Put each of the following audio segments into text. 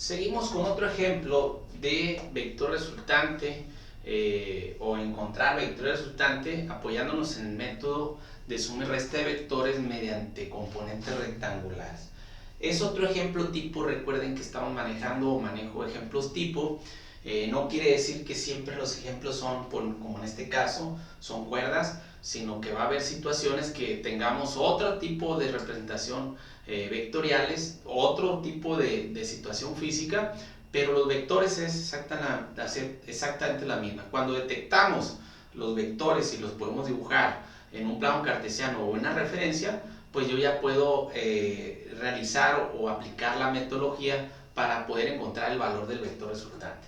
Seguimos con otro ejemplo de vector resultante o encontrar vector resultante apoyándonos en el método de suma y resta de vectores mediante componentes rectangulares. Es otro ejemplo tipo. Recuerden que estamos manejando o manejo ejemplos tipo. No quiere decir que siempre los ejemplos son, como en este caso, son cuerdas, sino que va a haber situaciones que tengamos otro tipo de representación vectoriales, otro tipo de situación física, pero los vectores es exactamente la misma. Cuando detectamos los vectores y los podemos dibujar en un plano cartesiano o una referencia, pues yo ya puedo realizar o aplicar la metodología para poder encontrar el valor del vector resultante.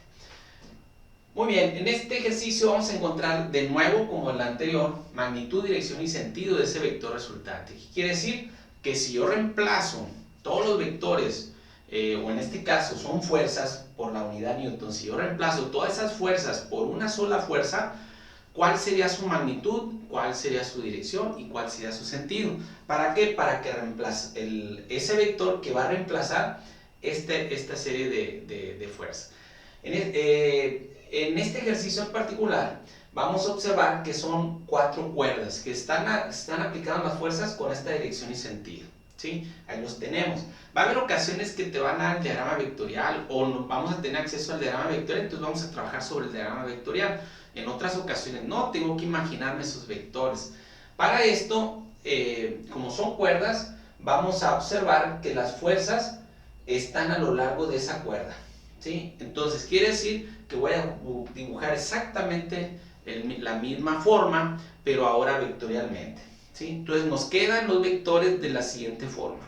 Muy bien, en este ejercicio vamos a encontrar de nuevo, como en el anterior, magnitud, dirección y sentido de ese vector resultante. ¿Qué quiere decir? Que si yo reemplazo todos los vectores, o en este caso son fuerzas por la unidad Newton, si yo reemplazo todas esas fuerzas por una sola fuerza, ¿cuál sería su magnitud? ¿Cuál sería su dirección? ¿Y cuál sería su sentido? ¿Para qué? Para que ese vector que va a reemplazar esta serie de fuerzas. En este ejercicio en particular vamos a observar que son 4 cuerdas que están aplicando las fuerzas con esta dirección y sentido, ¿sí? Ahí los tenemos. Va a haber ocasiones que te van a dar el diagrama vectorial o no vamos a tener acceso al diagrama vectorial, entonces vamos a trabajar sobre el diagrama vectorial. En otras ocasiones no, tengo que imaginarme esos vectores. Para esto, como son cuerdas, vamos a observar que las fuerzas están a lo largo de esa cuerda, ¿sí? Entonces quiere decir que voy a dibujar exactamente la misma forma, pero ahora vectorialmente, ¿sí? Entonces nos quedan los vectores de la siguiente forma.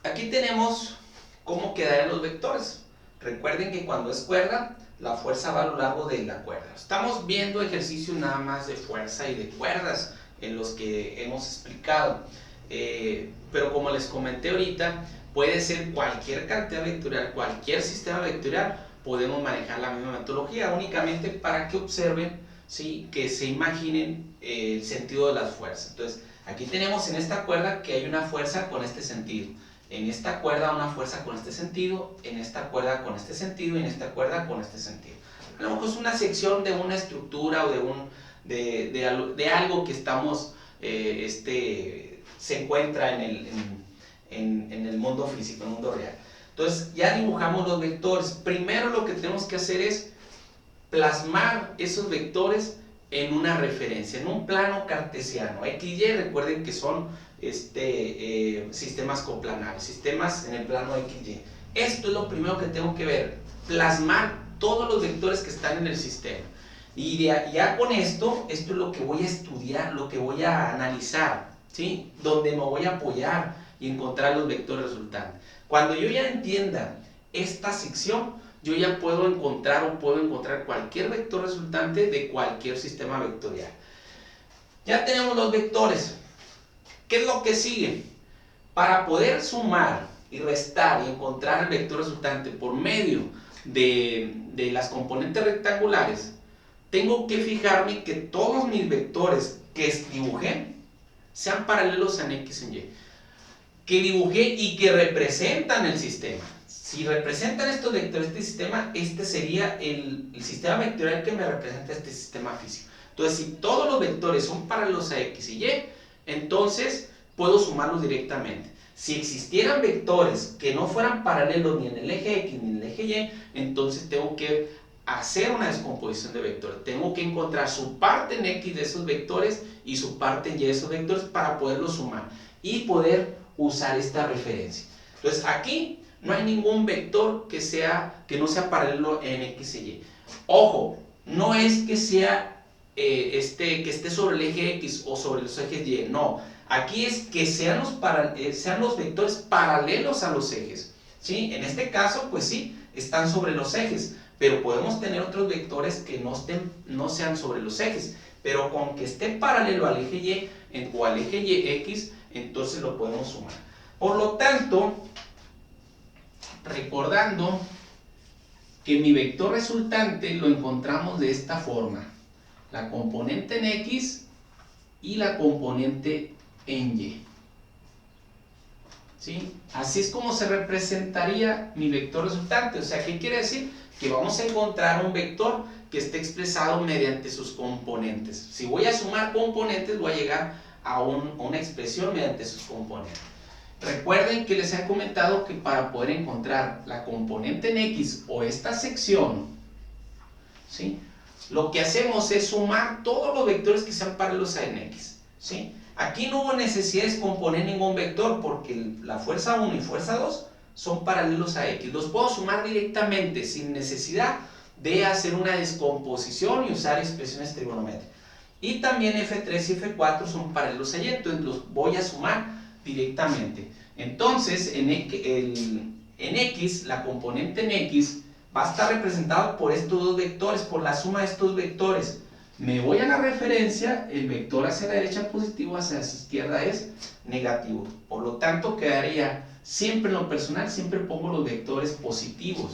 Aquí tenemos cómo quedarían los vectores. Recuerden que cuando es cuerda, la fuerza va a lo largo de la cuerda. Estamos viendo ejercicios nada más de fuerza y de cuerdas en los que hemos explicado. Pero como les comenté ahorita, puede ser cualquier cantidad vectorial, cualquier sistema vectorial, podemos manejar la misma metodología, únicamente para que observen, ¿sí? Que se imaginen el sentido de las fuerzas. Entonces, aquí tenemos en esta cuerda que hay una fuerza con este sentido. En esta cuerda una fuerza con este sentido, en esta cuerda con este sentido y en esta cuerda con este sentido. A lo mejor es una sección de una estructura o de algo que estamos, se encuentra en el mundo físico, en el mundo real. Entonces ya dibujamos los vectores. Primero lo que tenemos que hacer es plasmar esos vectores en una referencia, en un plano cartesiano. X y Y, recuerden que son sistemas coplanares, sistemas en el plano X y Y. Esto es lo primero que tengo que ver, plasmar todos los vectores que están en el sistema. Y ya con esto es lo que voy a estudiar, lo que voy a analizar, ¿sí? Donde me voy a apoyar y encontrar los vectores resultantes. Cuando yo ya entienda esta sección, yo ya puedo encontrar cualquier vector resultante de cualquier sistema vectorial. Ya tenemos los vectores. ¿Qué es lo que sigue? Para poder sumar y restar y encontrar el vector resultante por medio de las componentes rectangulares, tengo que fijarme que todos mis vectores que dibujé sean paralelos en X y en Y, que dibujé y que representan el sistema. Si representan estos vectores este sistema, este sería el sistema vectorial que me representa este sistema físico. Entonces, si todos los vectores son paralelos a X y Y, entonces puedo sumarlos directamente. Si existieran vectores que no fueran paralelos ni en el eje X ni en el eje Y, entonces tengo que hacer una descomposición de vectores. Tengo que encontrar su parte en X de esos vectores y su parte en Y de esos vectores para poderlos sumar y poder usar esta referencia. Entonces aquí no hay ningún vector que no sea paralelo en X y Y. Ojo, no es que sea que esté sobre el eje X o sobre los ejes Y, no. Aquí es que sean los vectores paralelos a los ejes, ¿sí? En este caso, pues sí, están sobre los ejes, pero podemos tener otros vectores que no sean sobre los ejes, pero con que esté paralelo al eje Y o al eje Y X, entonces lo podemos sumar. Por lo tanto, recordando que mi vector resultante lo encontramos de esta forma: la componente en X y la componente en Y, ¿sí? Así es como se representaría mi vector resultante. O sea, ¿qué quiere decir? Que vamos a encontrar un vector que esté expresado mediante sus componentes. Si voy a sumar componentes, voy a llegar a una expresión mediante sus componentes. Recuerden que les he comentado que para poder encontrar la componente en X o esta sección, ¿sí?, lo que hacemos es sumar todos los vectores que sean paralelos a en X, ¿sí? Aquí no hubo necesidad de componer ningún vector porque la fuerza 1 y fuerza 2 son paralelos a X. Los puedo sumar directamente sin necesidad de hacer una descomposición y usar expresiones trigonométricas. Y también F3 y F4 son paralelos a Y, entonces los voy a sumar directamente. Entonces, en X, la componente en X va a estar representado por estos dos vectores, por la suma de estos vectores. Me voy a la referencia, el vector hacia la derecha positivo, hacia la izquierda es negativo. Por lo tanto, quedaría, siempre en lo personal, siempre pongo los vectores positivos,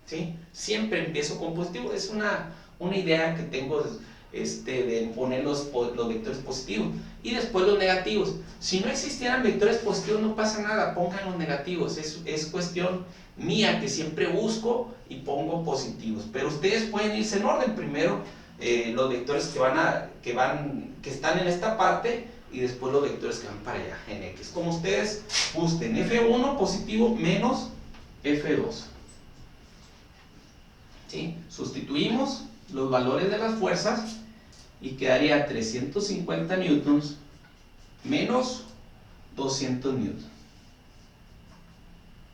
¿sí? Siempre empiezo con positivo. Es una idea que tengo de poner los vectores positivos. Y después los negativos. Si no existieran vectores positivos, no pasa nada, pongan los negativos. Es cuestión mía que siempre busco y pongo positivos. Pero ustedes pueden irse en orden. Primero los vectores que están en esta parte y después los vectores que van para allá en X, como ustedes gusten. F1 positivo menos F2, ¿sí? Sustituimos los valores de las fuerzas y quedaría 350 newtons menos 200 newtons.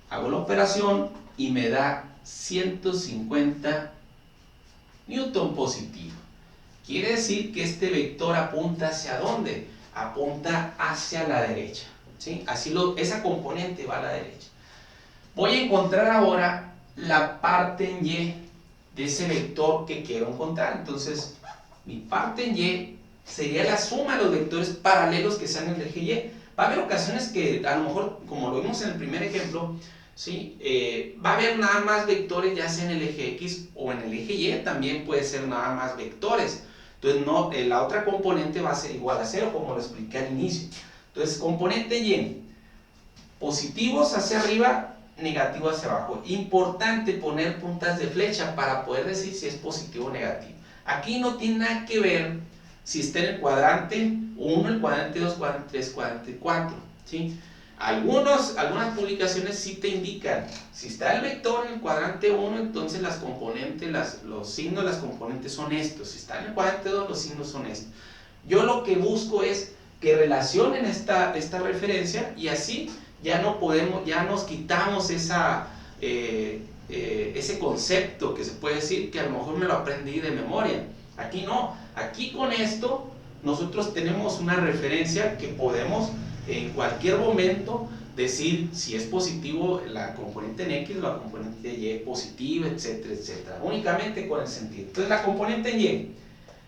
Hago la operación y me da 150 newton positivo. Quiere decir que este vector apunta ¿hacia dónde? Apunta hacia la derecha, ¿sí? Así esa componente va a la derecha. Voy a encontrar ahora la parte en Y de ese vector que quiero encontrar. Entonces, mi parte en Y sería la suma de los vectores paralelos que sean en el eje Y. Va a haber ocasiones que a lo mejor, como lo vimos en el primer ejemplo, ¿sí? Va a haber nada más vectores ya sea en el eje X o en el eje Y, también puede ser nada más vectores. Entonces no, la otra componente va a ser igual a 0, como lo expliqué al inicio. Entonces componente Y, positivos hacia arriba, negativos hacia abajo. Importante poner puntas de flecha para poder decir si es positivo o negativo. Aquí no tiene nada que ver si está en el cuadrante 1, el cuadrante 2, cuadrante 3, cuadrante 4, ¿sí? Algunas publicaciones sí te indican, si está el vector en el cuadrante 1, entonces las componentes, los signos de las componentes son estos. Si está en el cuadrante 2, los signos son estos. Yo lo que busco es que relacionen esta referencia y así ya nos quitamos ese concepto que se puede decir que a lo mejor me lo aprendí de memoria. Aquí no, aquí con esto nosotros tenemos una referencia que podemos en cualquier momento decir si es positivo la componente en X o la componente Y positiva, etcétera, etcétera, únicamente con el sentido. Entonces la componente en Y,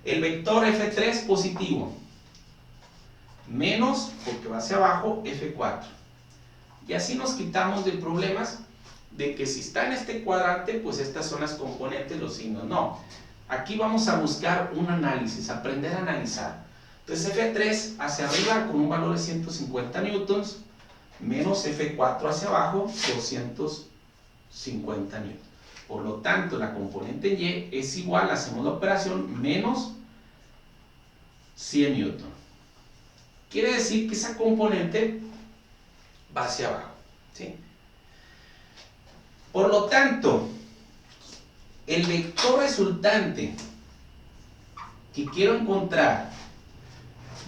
el vector F3 positivo, menos, porque va hacia abajo, F4. Y así nos quitamos de problemas de que si está en este cuadrante, pues estas son las componentes, los signos. No, aquí vamos a buscar un análisis, aprender a analizar. Entonces F3 hacia arriba con un valor de 150 newtons, menos F4 hacia abajo, 250 newtons. Por lo tanto, la componente Y es igual, hacemos la operación, menos 100 newtons. Quiere decir que esa componente va hacia abajo, ¿sí? Por lo tanto, el vector resultante que quiero encontrar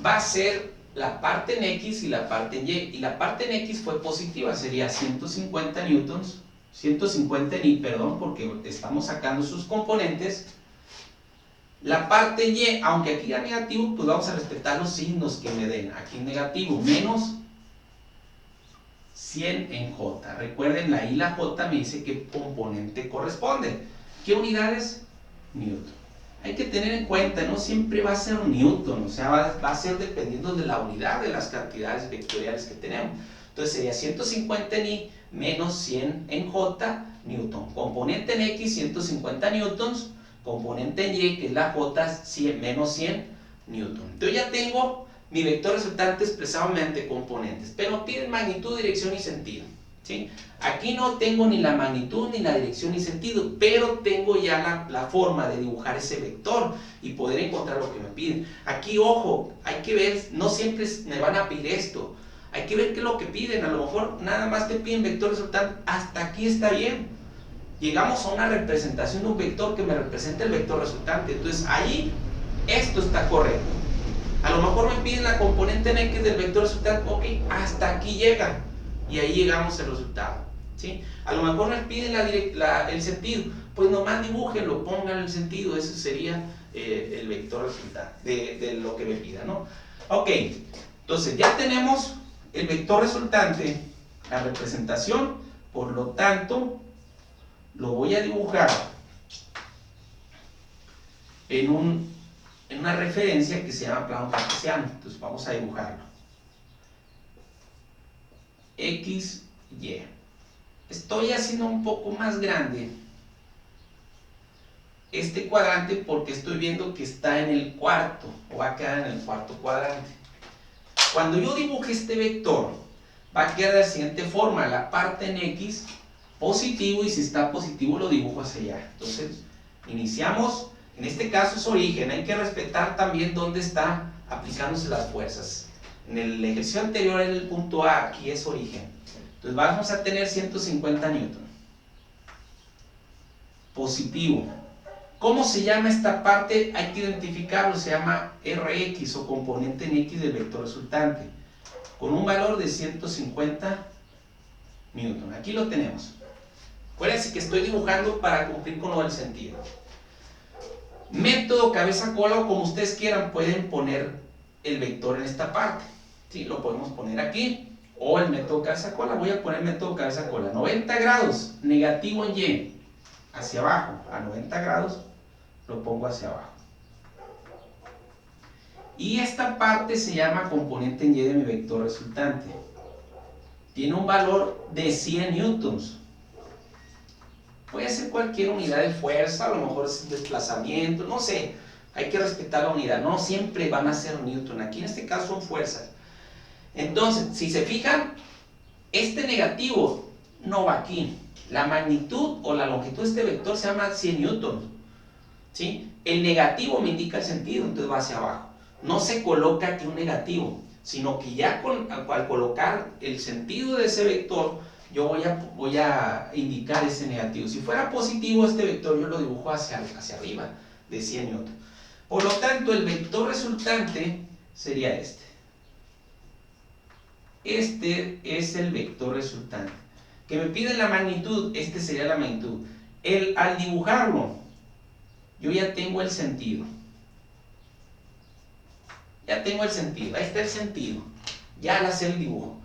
va a ser la parte en X y la parte en Y. Y la parte en X fue positiva, sería 150 newtons, 150 Ni, perdón, porque estamos sacando sus componentes. La parte en Y, aunque aquí era negativo, pues vamos a respetar los signos que me den. Aquí negativo, menos 100 en J. Recuerden, la I y la J me dice qué componente corresponde. ¿Qué unidades? Newton. Hay que tener en cuenta, no siempre va a ser Newton, o sea, va a ser dependiendo de la unidad de las cantidades vectoriales que tenemos. Entonces sería 150 Ni menos 100 en J, Newton. Componente en X, 150 newtons. Componente en Y, que es la J, menos 100 Newton. Entonces ya tengo mi vector resultante expresado mediante componentes, pero piden magnitud, dirección y sentido, ¿sí? Aquí no tengo ni la magnitud, ni la dirección, ni sentido, pero tengo ya la forma de dibujar ese vector y poder encontrar lo que me piden. Aquí, ojo, hay que ver, no siempre me van a pedir esto, hay que ver qué es lo que piden. A lo mejor nada más te piden vector resultante, hasta aquí está bien. Llegamos a una representación de un vector que me representa el vector resultante, entonces ahí esto está correcto. A lo mejor me piden la componente en X del vector resultante, ok, hasta aquí llega y ahí llegamos al resultado, ¿sí? A lo mejor me piden el sentido, pues nomás dibújenlo, pongan el sentido, ese sería el vector resultante de lo que me pida, ¿no? Ok, entonces ya tenemos el vector resultante, la representación, por lo tanto lo voy a dibujar en una referencia que se llama plano cartesiano. Entonces vamos a dibujarlo. X, Y. Estoy haciendo un poco más grande este cuadrante porque estoy viendo que está en el cuarto, o va a quedar en el cuarto cuadrante. Cuando yo dibuje este vector, va a quedar de la siguiente forma: la parte en X, positivo, y si está positivo lo dibujo hacia allá. Entonces, iniciamos. En este caso es origen, hay que respetar también dónde está aplicándose las fuerzas. En el ejercicio anterior era el punto A, aquí es origen. Entonces vamos a tener 150 newton. Positivo. ¿Cómo se llama esta parte? Hay que identificarlo, se llama Rx o componente en X del vector resultante, con un valor de 150 newton. Aquí lo tenemos. Acuérdense que estoy dibujando para cumplir con lo del sentido. Método cabeza-cola, o como ustedes quieran, pueden poner el vector en esta parte, ¿sí? Lo podemos poner aquí, o el método cabeza-cola. Voy a poner método cabeza-cola. 90 grados, negativo en Y, hacia abajo. A 90 grados lo pongo hacia abajo. Y esta parte se llama componente en Y de mi vector resultante. Tiene un valor de 100 newtons. Puede ser cualquier unidad de fuerza, a lo mejor es desplazamiento, no sé. Hay que respetar la unidad, no siempre van a ser newton. Aquí en este caso son fuerzas. Entonces, si se fijan, este negativo no va aquí. La magnitud o la longitud de este vector se llama 100 newtons, ¿sí? El negativo me indica el sentido, entonces va hacia abajo. No se coloca aquí un negativo, sino que ya al colocar el sentido de ese vector, yo voy a indicar ese negativo. Si fuera positivo este vector, yo lo dibujo hacia arriba de 100 newton. Por lo tanto, el vector resultante sería este. Este es el vector resultante. Que me piden la magnitud, este sería la magnitud. Al dibujarlo, yo ya tengo el sentido. Ya tengo el sentido, ahí está el sentido. Ya al hacer el dibujo.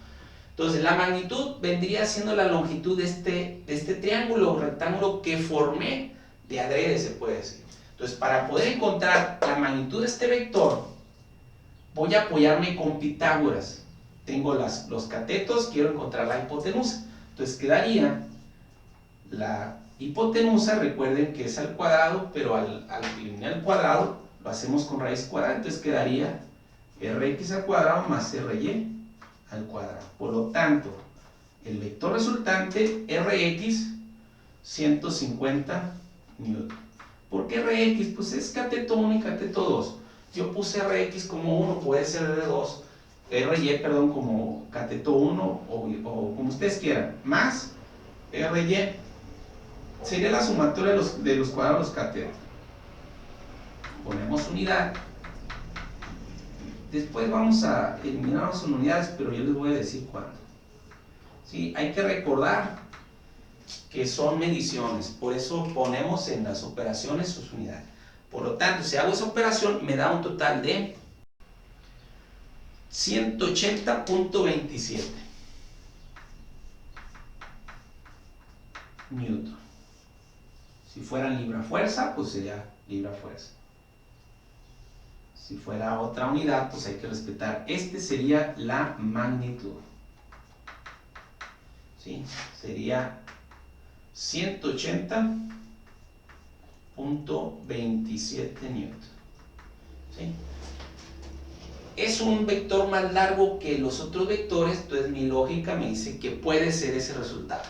Entonces, la magnitud vendría siendo la longitud de este triángulo o rectángulo que formé de adrede, se puede decir. Entonces, para poder encontrar la magnitud de este vector, voy a apoyarme con Pitágoras. Tengo los catetos, quiero encontrar la hipotenusa. Entonces, quedaría la hipotenusa, recuerden que es al cuadrado, pero al eliminar el cuadrado, lo hacemos con raíz cuadrada. Entonces, quedaría Rx al cuadrado más Ry al cuadrado. Por lo tanto, el vector resultante Rx 150 newton. ¿Por qué Rx? Pues es cateto 1 y cateto 2. Yo puse Rx como 1, puede ser R2, Ry, perdón, como cateto 1 o como ustedes quieran, más Ry. Sería la sumatoria de los cuadrados de los catetos. Ponemos unidad. Después vamos a eliminar las unidades, pero yo les voy a decir cuándo. ¿Sí? Hay que recordar que son mediciones, por eso ponemos en las operaciones sus unidades. Por lo tanto, si hago esa operación, me da un total de 180.27 newton. Si fueran libra-fuerza, pues sería libra-fuerza. Si fuera otra unidad, pues hay que respetar. Este sería la magnitud. ¿Sí? Sería 180.27 newton. ¿Sí? es un vector más largo que los otros vectores, entonces mi lógica me dice que puede ser ese resultado.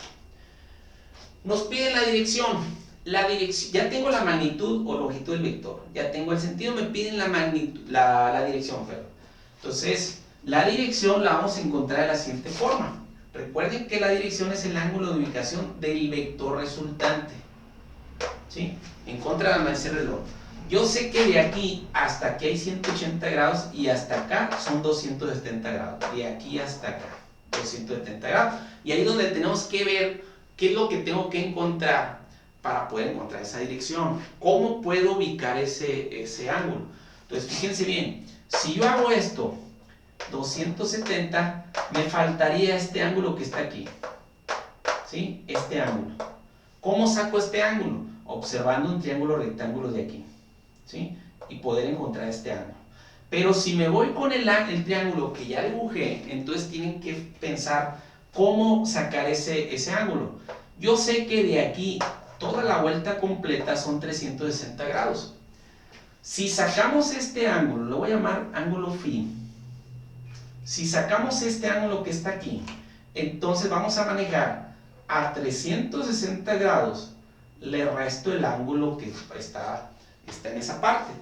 Nos piden la dirección. Ya tengo la magnitud o longitud del vector, ya tengo el sentido, me piden la dirección, perdón. Entonces, la dirección la vamos a encontrar de la siguiente forma. Recuerden que la dirección es el ángulo de ubicación del vector resultante, ¿sí? En contra de ese reloj. Yo sé que de aquí hasta aquí hay 180 grados y hasta acá son 270 grados. De aquí hasta acá, 270 grados. Y ahí es donde tenemos que ver qué es lo que tengo que encontrar para poder encontrar esa dirección. ¿Cómo puedo ubicar ese ángulo? Entonces, fíjense bien, si yo hago esto, 270, me faltaría este ángulo que está aquí, ¿sí? Este ángulo. ¿Cómo saco este ángulo? Observando un triángulo rectángulo de aquí, ¿sí? Y poder encontrar este ángulo. Pero si me voy con el triángulo que ya dibujé, entonces tienen que pensar cómo sacar ese ángulo. Yo sé que de aquí toda la vuelta completa son 360 grados. Si sacamos este ángulo, lo voy a llamar ángulo phi. Si sacamos este ángulo que está aquí, entonces vamos a manejar a 360 grados, le resto el ángulo que está en esa parte.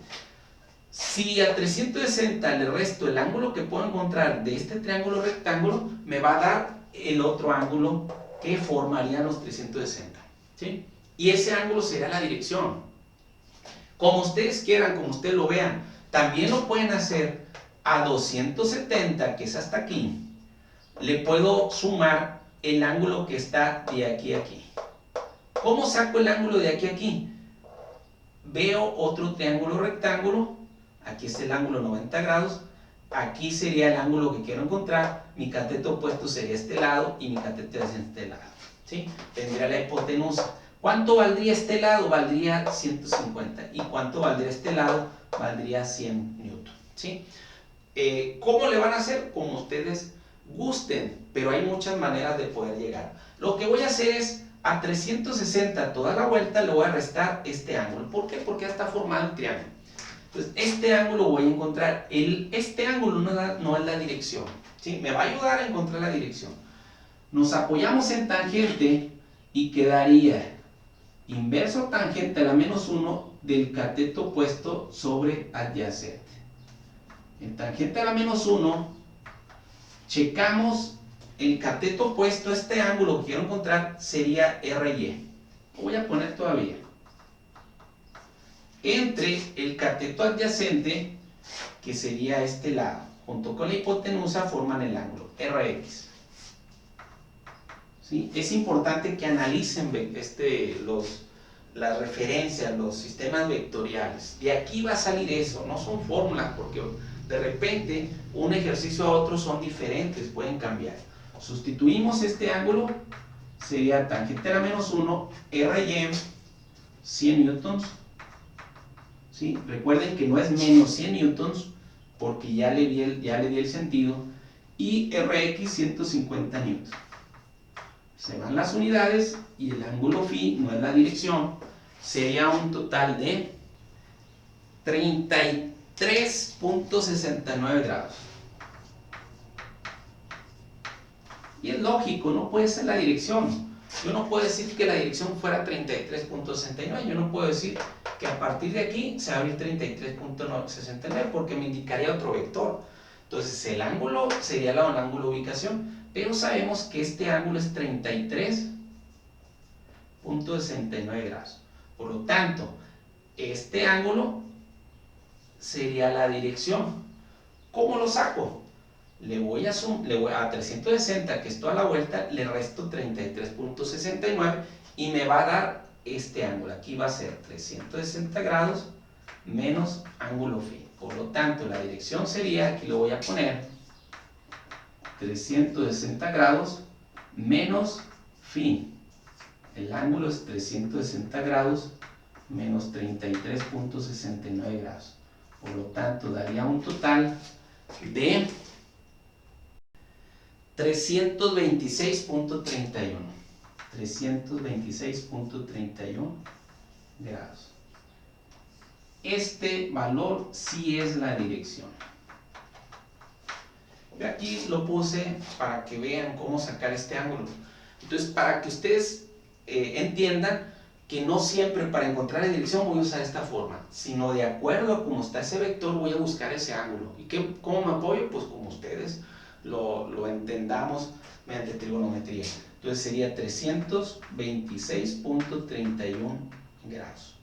Si a 360 le resto el ángulo que puedo encontrar de este triángulo rectángulo, me va a dar el otro ángulo que formarían los 360, ¿sí? Y ese ángulo será la dirección. Como ustedes quieran, como ustedes lo vean, también lo pueden hacer a 270, que es hasta aquí. Le puedo sumar el ángulo que está de aquí a aquí. ¿Cómo saco el ángulo de aquí a aquí? Veo otro triángulo rectángulo, aquí es el ángulo 90 grados, aquí sería el ángulo que quiero encontrar, mi cateto opuesto sería este lado y mi cateto es este lado, ¿sí? Tendría la hipotenusa. ¿Cuánto valdría este lado? Valdría 150. ¿Y cuánto valdría este lado? Valdría 100 newton, ¿sí? ¿Cómo le van a hacer? Como ustedes gusten, pero hay muchas maneras de poder llegar. Lo que voy a hacer es, a 360 toda la vuelta le voy a restar este ángulo. ¿Por qué? Porque ya está formado el triángulo. Entonces, este ángulo voy a encontrar. Este ángulo no es la dirección, ¿sí? Me va a ayudar a encontrar la dirección. Nos apoyamos en tangente y quedaría inverso tangente a la menos 1 del cateto opuesto sobre adyacente. En tangente a la menos 1, checamos el cateto opuesto a este ángulo que quiero encontrar, sería RY. Lo voy a poner todavía. Entre el cateto adyacente, que sería este lado, junto con la hipotenusa, forman el ángulo RX. ¿Sí? Es importante que analicen las referencias, los sistemas vectoriales. De aquí va a salir eso, no son fórmulas, porque de repente un ejercicio a otro son diferentes, pueden cambiar. Sustituimos este ángulo, sería tangente a la menos 1, RY, 100 newtons. ¿Sí? Recuerden que no es menos 100 newtons, porque ya le di el sentido, y RX 150 newtons. Se van las unidades y el ángulo phi, no es la dirección, sería un total de 33.69 grados. Y es lógico, no puede ser la dirección. Yo no puedo decir que la dirección fuera 33.69, yo no puedo decir que a partir de aquí se va a abrir 33.69 porque me indicaría otro vector. Entonces el ángulo sería el ángulo de ubicación, pero sabemos que este ángulo es 33.69 grados. Por lo tanto, este ángulo sería la dirección. ¿Cómo lo saco? Le voy a 360, que es toda la vuelta, le resto 33.69 y me va a dar este ángulo. Aquí va a ser 360 grados menos ángulo phi. Por lo tanto, la dirección sería, aquí lo voy a poner, 360 grados menos phi. El ángulo es 360 grados menos 33.69 grados. Por lo tanto, daría un total de 326.31. 326.31 grados. Este valor sí es la dirección. Yo aquí lo puse para que vean cómo sacar este ángulo. Entonces, para que ustedes entiendan que no siempre para encontrar la dirección voy a usar esta forma, sino de acuerdo a cómo está ese vector voy a buscar ese ángulo. ¿Y cómo me apoyo? Pues como ustedes lo entendamos mediante trigonometría. Entonces sería 326.31 grados.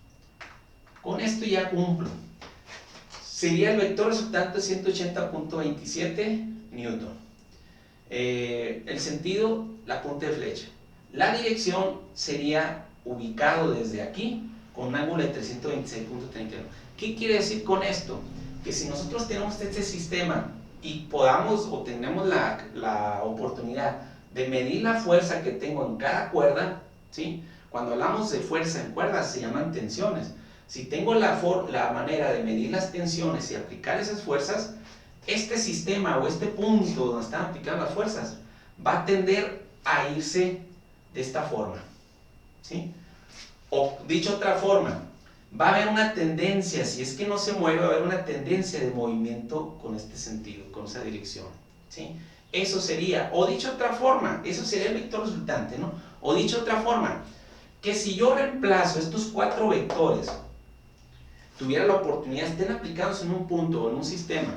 Con esto ya cumplo. Sería el vector resultante 180.27 newton. El sentido, la punta de flecha. La dirección sería ubicado desde aquí con un ángulo de 326.31. ¿Qué quiere decir con esto? Que si nosotros tenemos este sistema y podamos o tenemos la oportunidad de medir la fuerza que tengo en cada cuerda, ¿sí? Cuando hablamos de fuerza en cuerdas se llaman tensiones. Si tengo la manera de medir las tensiones y aplicar esas fuerzas, este sistema o este punto donde están aplicadas las fuerzas va a tender a irse de esta forma, ¿sí? O dicho de otra forma, va a haber una tendencia, si es que no se mueve, va a haber una tendencia de movimiento con este sentido, con esa dirección, ¿sí? Eso sería, o dicho de otra forma, eso sería el vector resultante, ¿no? O dicho de otra forma, que si yo reemplazo estos cuatro vectores, tuviera la oportunidad, estén aplicados en un punto o en un sistema,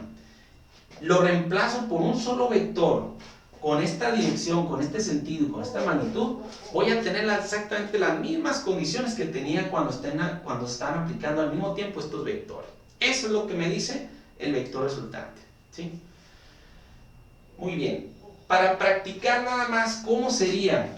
lo reemplazo por un solo vector, con esta dirección, con este sentido, con esta magnitud, voy a tener exactamente las mismas condiciones que tenía cuando están aplicando al mismo tiempo estos vectores. Eso es lo que me dice el vector resultante, ¿sí? Muy bien, para practicar nada más cómo sería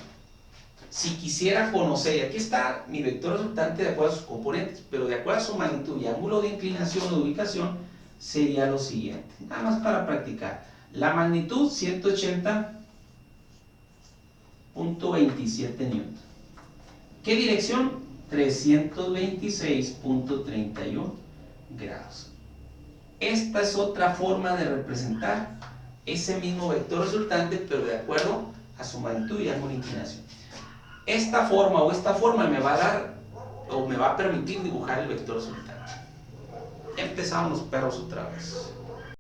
si quisiera conocer, y aquí está mi vector resultante de acuerdo a sus componentes, pero de acuerdo a su magnitud y ángulo de inclinación o de ubicación, sería lo siguiente, nada más para practicar. La magnitud 180.27 newton. ¿Qué dirección? 326.31 grados. Esta es otra forma de representar ese mismo vector resultante, pero de acuerdo a su magnitud y ángulo de inclinación. Esta forma me va a dar o me va a permitir dibujar el vector resultante. Empezamos los perros otra vez.